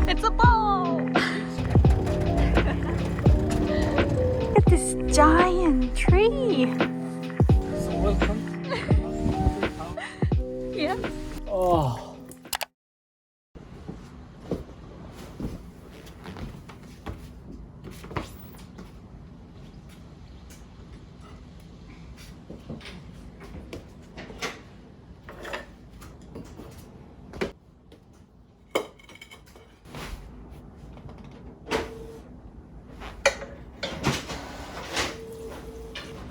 It's a ball! Look at this giant tree! So welcome. Yeah. Oh.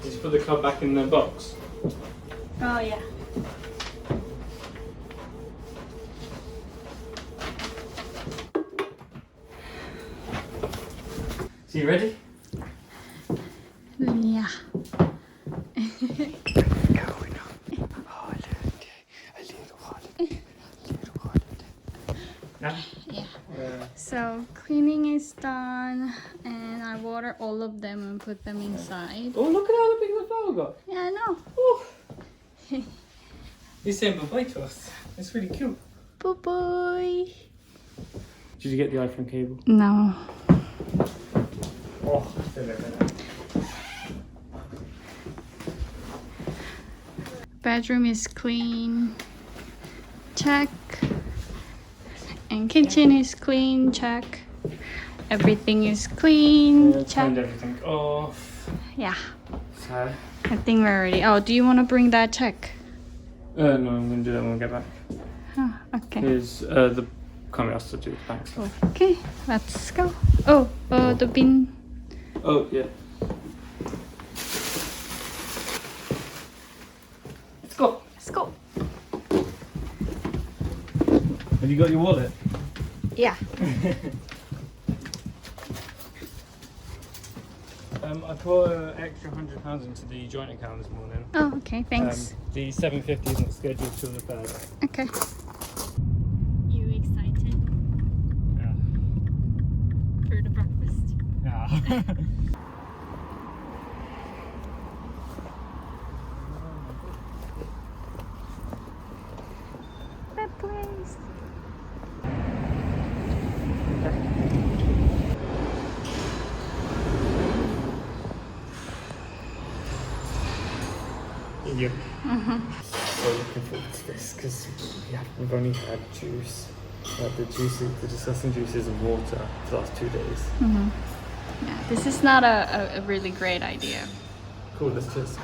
Did you put the club back in the box? Oh yeah. So you ready? Yeah. Yeah. So cleaning is done, and I water all of them and put them inside. Oh, look at how big the flower got. Yeah, I know. Oh. He's saying bye-bye to us. It's really cute. Bye bye. Did you get the iPhone cable? No. Oh, there. Bedroom is clean. Check. And kitchen is clean. Check. Everything is clean. Check. Turned everything off. Yeah. So. I think we're ready. Oh, do you want to bring that check? No, I'm going to do that when we get back. Oh, okay. Because the camera has to do with bank stuff. Okay, let's go. Oh, the bin. Oh, yeah. Let's go. Let's go. Have you got your wallet? Yeah. I put an extra £100 into the joint account this morning. Oh, okay. Thanks. The 750 isn't scheduled till the 3rd. Okay. You excited Yeah. for the breakfast? Yeah. That place. Yeah. So looking forward to this because we've only had juice, the disgusting juices and water for the last 2 days. Yeah, this is not a really great idea. Cool, let's just.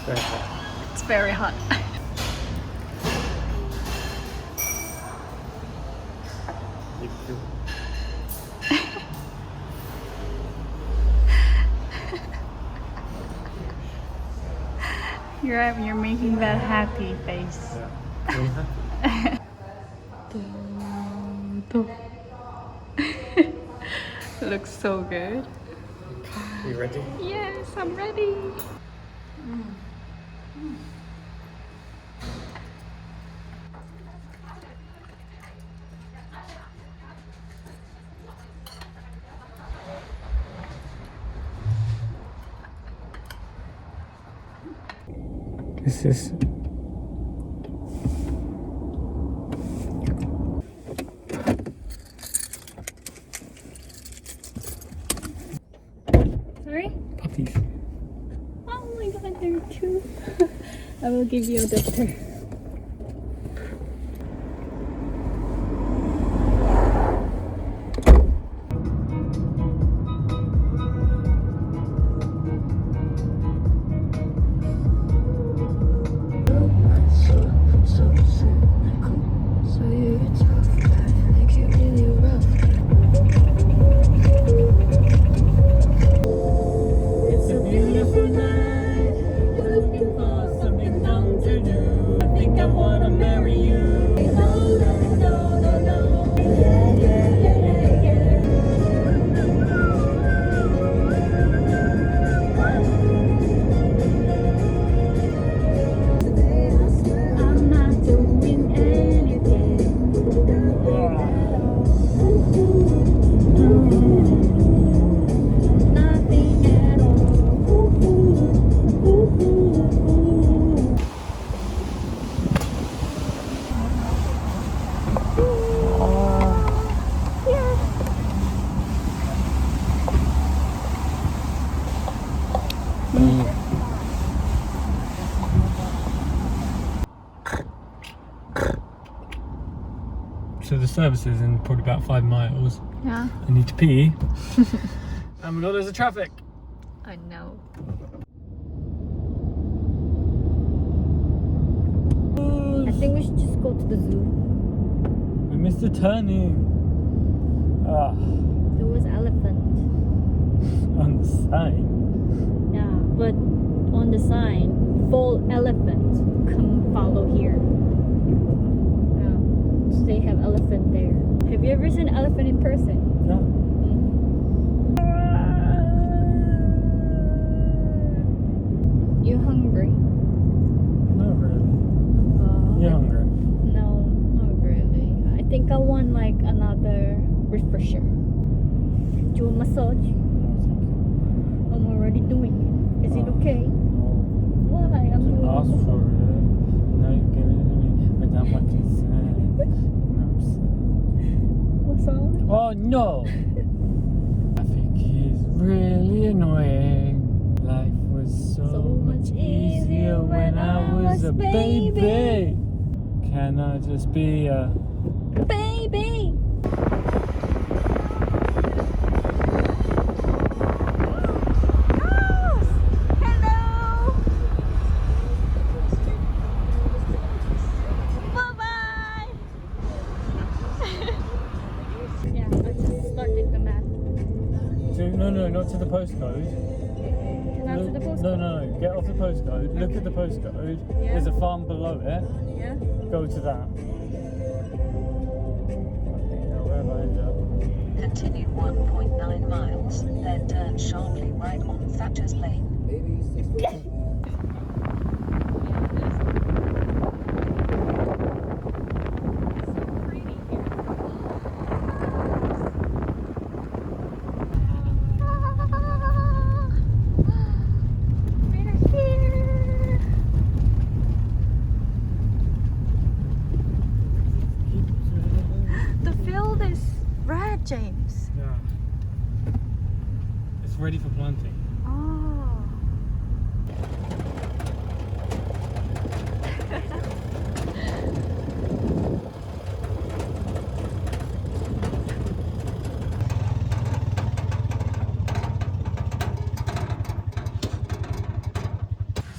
Very hot. It's very hot. You feel- You're making that happy face. Yeah. I'm happy. Looks so good. Are you ready? Yes, I'm ready. This is. Sorry? Puppies. Oh my god, there are two. I will give you a doctor. It's a beautiful night. We're looking for something dumb to do. services in probably about 5 miles. Yeah. I need to pee. And we got loads of traffic. I know. I think we should just go to the zoo. We missed the turning. There was elephant. On the sign. Yeah, but on the sign, full elephant, come follow here. Yeah, so they have elephant there. Have you ever seen an elephant in person? No. You hungry? Not really. You're hungry? No, not really. I think I want like another refresher. Do you want massage? I'm already doing it. Is it okay? Why? I'm doing Ask it. for it. Now you're giving it to me without my consent. Massage? Oh no! Traffic is really annoying. Life was so much easier when I was a baby. Can I just be a baby? No, not to the postcode. Not to the postcode? No. Get off the postcode. Look at the postcode. Yeah. There's a farm below it. Yeah. Go to that. Where have I ended up? Continue 1.9 miles, then turn sharply right on Thatcher's Lane. James. Yeah. It's ready for planting. Oh.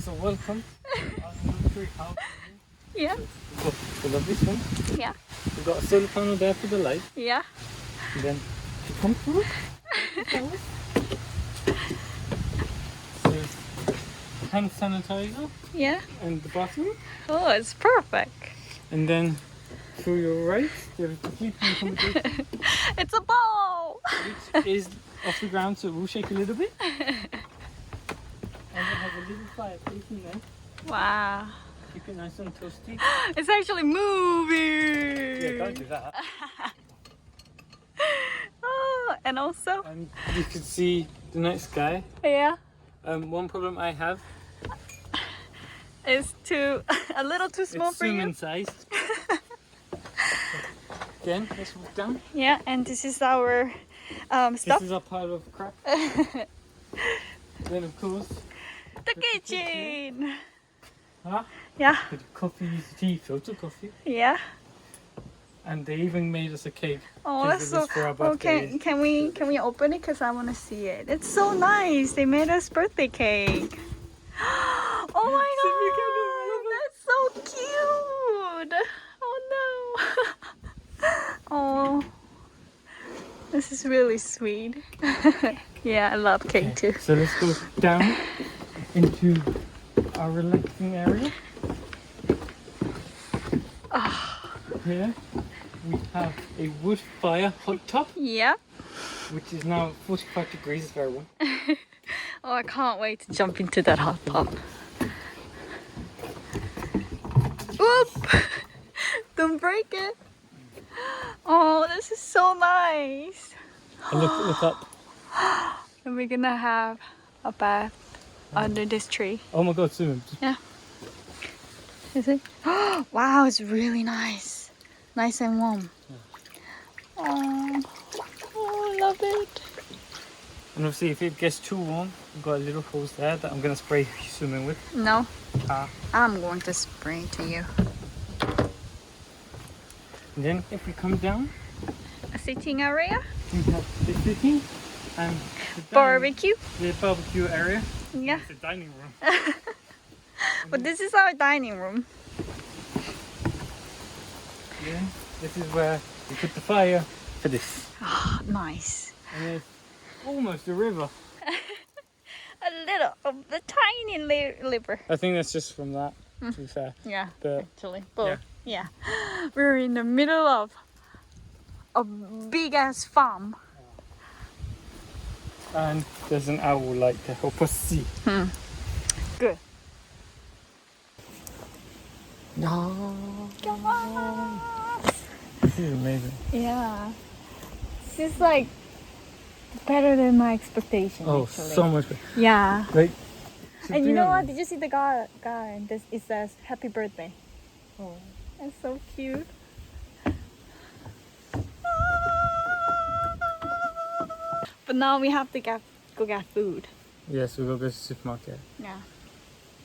So welcome. Yeah. We love this one. Yeah. We've got a solar panel there for the light. Yeah. And then come through. There's hand sanitizer Yeah. in the bathroom. Oh, it's perfect. And then to your right, there's the sleeping accommodation, It's a ball. which is off the ground, so it will shake a little bit. And it has a little fireplace in there. Wow. Keep it nice and toasty. It's actually moving. Yeah, don't do that. Oh, and also, And you can see the night sky. yeah, One problem I have, it's a little too small it's for you. Soomin sized. Again, let's walk down. Yeah, and this is our This stuff. is our pile of crap. Then of course, The kitchen. huh? Yeah, The coffee, tea, filtered coffee. yeah. And they even made us a cake. Oh, 'cause that's it so. was for our Oh, birthdays. can we open it? Cause I want to see it. It's so nice. They made us birthday cake. Oh my god, that's so cute. Oh no. Oh, this is really sweet. Yeah, I love cake too. So let's go down into our relaxing area. Here we have a wood fire hot tub, Yeah. which is now 45 degrees. It's very warm. Oh, I can't wait to jump into that hot tub. Whoop! Don't break it. Oh, this is so nice. And look up. And we're gonna have a bath under this tree. Oh my god, Soomin. Yeah. Is it? Wow, it's really nice. Nice and warm. Oh, I love it. And obviously if it gets too warm, we've got a little hose there that I'm going to spray Soomin with. No, Ah. I'm going to spray to you. And then if we come down, A sitting area, we have the sitting and the barbecue. the barbecue area. Yeah. It's a dining room. But this is our dining room. Yeah. This is where we put the fire for this. Ah, nice. And there's almost a river. A little of the tiny liver. I think that's just from that, to be fair. Yeah, But actually. But yeah. We're in the middle of a big ass farm. and there's an owl light to help us see. Good. This is amazing. Yeah. This is like better than my expectation. Oh, actually. so much better. Yeah. Like, And you know what? Did you see the guy? It says happy birthday. Oh. That's so cute. But now we have to go get food. Yes, we've got to go to the supermarket. Yeah.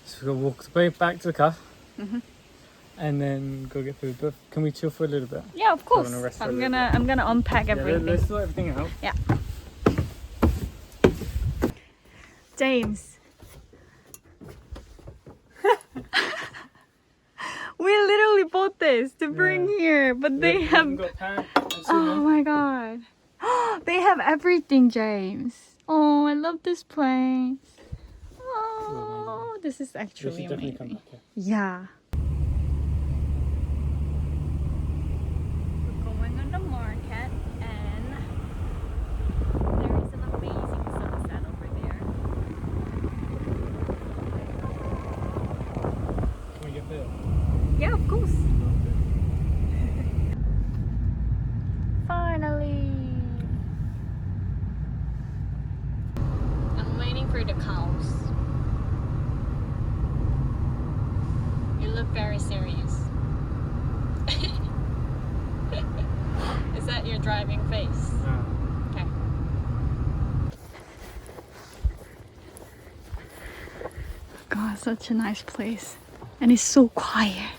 So we'll walk the way back to the car. Mhm. And then go get food. But can we chill for a little bit? Yeah, of course. wanna rest for a I'm little gonna unpack everything. Let's sort everything out. Yeah. James. We literally bought this to bring here, but they We've have. got Pan and Oh Soomin. my god. They have everything, James. Oh, I love this place. Oh, this is We actually should definitely come amazing. back here. Yeah. We're going on the market and there is an amazing sunset over there. Can we get there? Yeah, of course. Finally. I'm waiting for the cows. You look very serious. Is that your driving face? Yeah. Okay. God, such a nice place. And it's so quiet.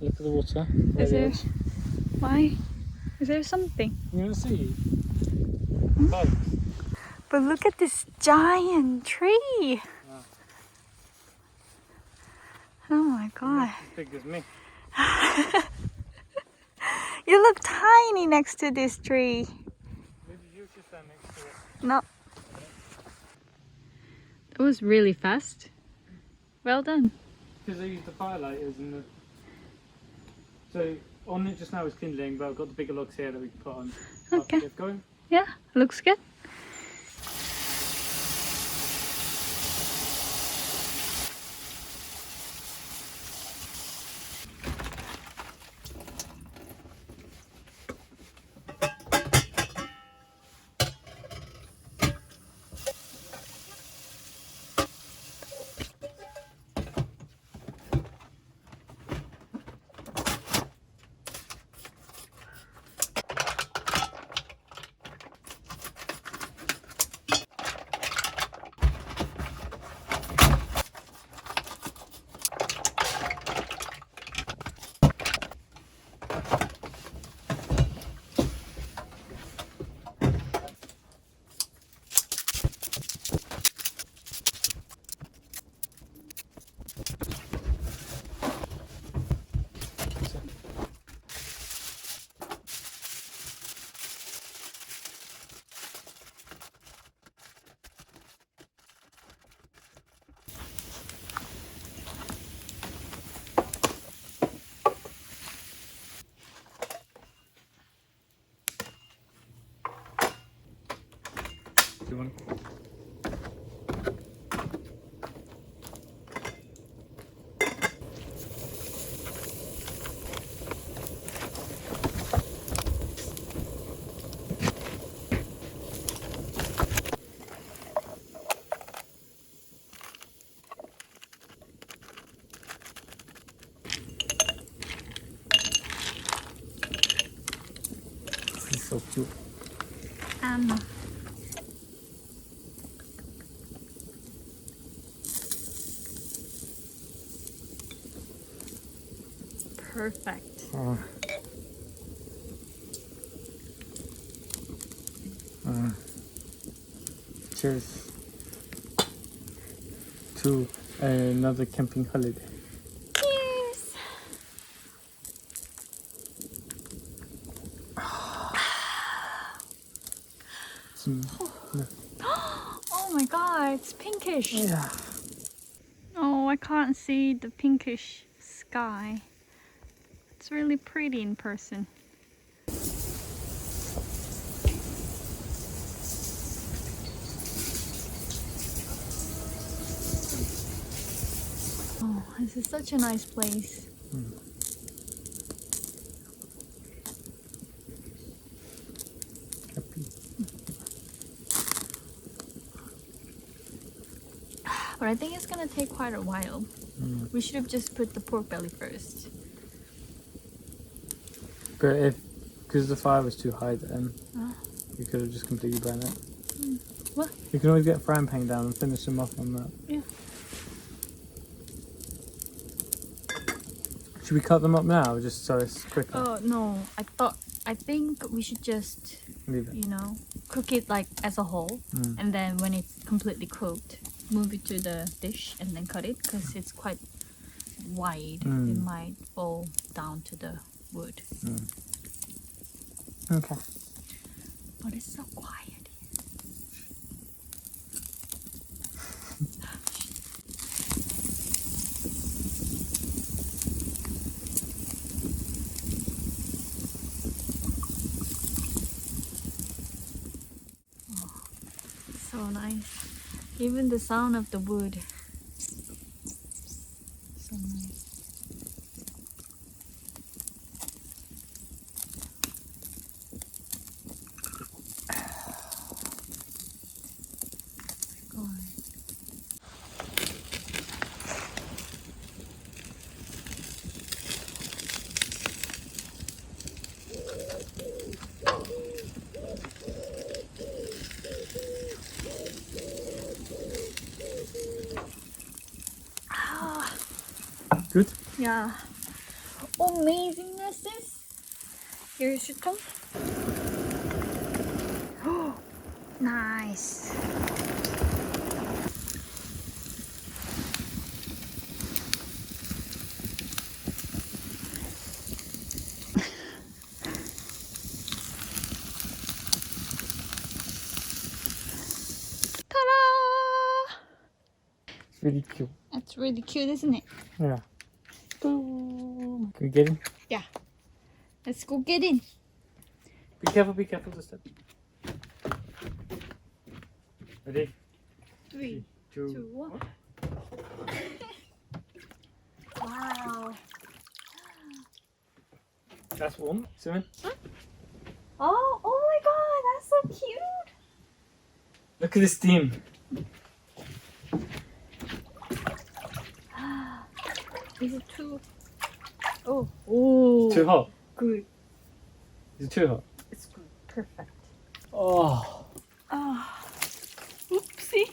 Look at the water. Is There there- it is. Why? Is there something? You want to see? Bugs. But look at this giant tree. Wow. Oh my god. As big as me. You look tiny next to this tree. Maybe you should stand next to it. No. That was really fast. Well done. Because I used the firelighters and the... So on it just now is kindling, but I've got the bigger logs here that we can put on. Okay. Get going. Yeah, looks good. Do you want to... Anna. Perfect. Cheers to another camping holiday. Cheers. Oh my god, it's pinkish. Yeah. Oh, I can't see the pinkish sky. It's really pretty in person. Oh, this is such a nice place. Happy. But I think it's gonna take quite a while. We should have just put the pork belly first. But because the fire was too high then, you could have just completely burned it. What? You can always get a frying pan down and finish them off on that. Yeah. Should we cut them up now, just so it's quicker? Oh no, I think we should just, Leave it. you know, cook it like as a whole, and then when it's completely cooked, move it to the dish and then cut it because it's quite wide. It might fall down to the wood. Okay. But it's so quiet. Oh, so nice. Even the sound of the wood. So nice. Good? Yeah. Amazingness is. Here you should come. Oh, nice. Ta-da! It's really cute. That's really cute, isn't it? Yeah. Boom. Can we get in? Yeah. Let's go get in. Be careful the step. Ready? 3, 2, 2, 1. Wow. That's warm. Soomin. Oh my god, that's so cute. Look at this steam. Is it too? Oh. Too hot. Good. Is it too hot? It's good. Perfect. Oh. Ah. Oopsie.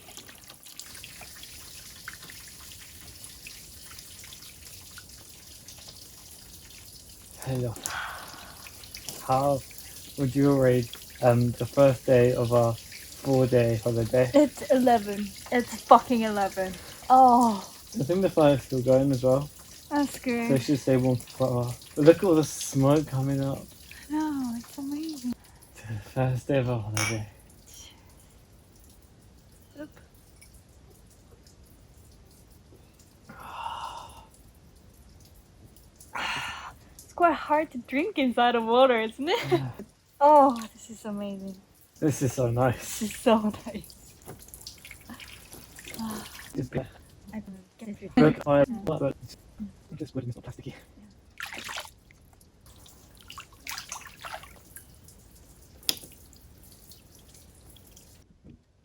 Hello. How would you rate the first day of our 4-day holiday? It's 11. It's fucking 11. Oh, I think the fire's still going as well. that's So good. it should stay warm for quite a while. But look at all the smoke coming up. No, it's amazing. The first day of our holiday. Oop. It's quite hard to drink inside of water, isn't it? Yeah. Oh, this is amazing. This is so nice. This is so nice. It's big. I can get it. Look, but just putting this on plasticky.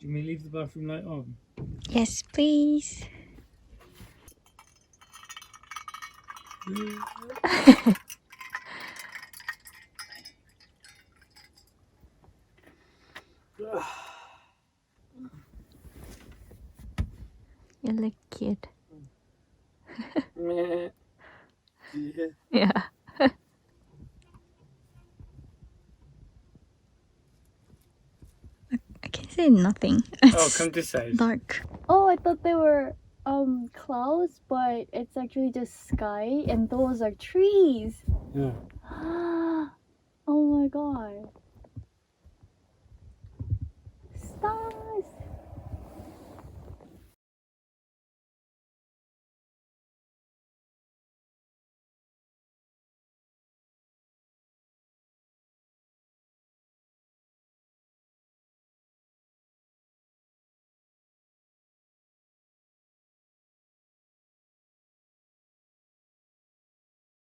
Do you mean leave the bathroom light on? Yes, please. You look cute. Meh. Yeah. I can see nothing. Oh, It's come this side. dark. Oh, I thought they were clouds, but it's actually just sky, and those are trees. Yeah. Oh my god. Stars.